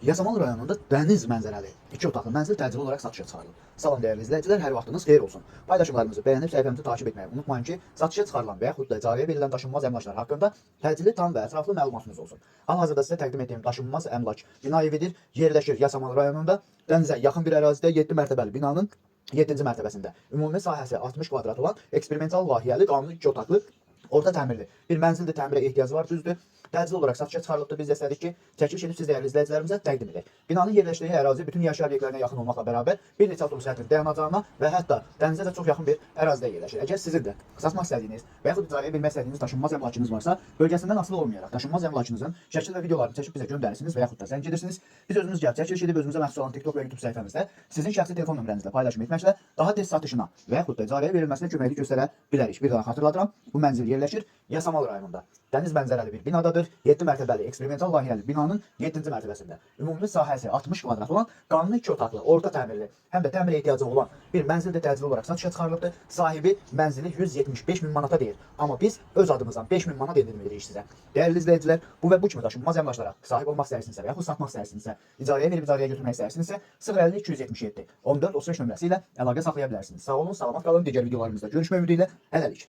Yasamal rayonunda dəniz mənzərəli 2 otaqlı mənzil təcili olaraq satışa çıxarılıb. Salam dəyərli izləyicilər, hər vaxtınız xeyir olsun. Paylaşımlarımızı bəyənib səhifəmizi takib etməyi unutmayın ki, satışa çıxarılan və yaxud da icarəyə verilən daşınmaz əmlaklar haqqında təcili, tam və ətraflı məlumatınız olsun. Hal-hazırda sizə təqdim etdiyim daşınmaz əmlak bina evidir. Yerləşir Yasamal rayonunda dənizə yaxın bir ərazidə 7 mərtəbəli binanın 7-ci mərtəbəsində. Ümumi sahəsi 60 kvadrat olan eksperimental layihəli qanuni 2 otaqlı orta təmirli bir mənzildir, təmirə ehtiyacı var, düzdür. Təcili olaraq satışa çıxarılıbdır. Biz də istədik ki, çəkiliş edib siz dəyərli izləyicilərimizə təqdim edək. Binanın yerləşdiyi ərazi bütün yaşayış obyektlərinə yaxın olmaqla bərabər bir neçə avtobus hərəkətinin dayanacağına və hətta dənizə də çox yaxın bir ərazidə yerləşir. Əgər sizin də satmaq istədiyiniz və yaxud icarəyə vermək istədiyiniz daşınmaz əmlakınız varsa, bölgəsindən asılı olmayaraq daşınmaz əmlakınızın şəkil və videolarını çəkib bizə göndərirsiniz və yaxud da zəng edirsiniz. Biz özümüz gəlib çəkiliş edib özümüzə məxsus olan TikTok və YouTube səhifəmizdə sizin şəxsi telefon nömrənizlə paylaşım etməklə daha tez satışına və yaxud da icarəyə verilməsinə köməklik göstərə bilərik. Bir daha xatırladıram, bu mənzil yerləşir Yasamal rayonunda. Dəniz mənzərəli bir binadadır. 7 mərtəbəli eksperimental layihəli binanın 7-ci mərtəbəsində. Ümumi sahəsi 60 kvadrat olan qanuni 2 otaqlı, orta təmirli, həm də təmirə ehtiyacı olan bir mənzil də təcili olaraq satışa çıxarılıbdır. Sahibi mənzili 175 min manata deyir. Amma biz öz adımızdan 5 min manat endirim edirik sizə. Dəyərli izləyicilər, bu və bu kimi daşınmaz əmlaklara sahib olmaq istəyirsinizsə və yaxud satmaq istəyirsinizsə, icarəyə verib icarəyə götürmək istəyirsinizsə 050 277 14 35 nömrəsi ilə əlaqə saxlaya bilərsiniz. Sağ olun, salamat qalın. Digər videolarımızda görüşmək ümidi ilə hələlik.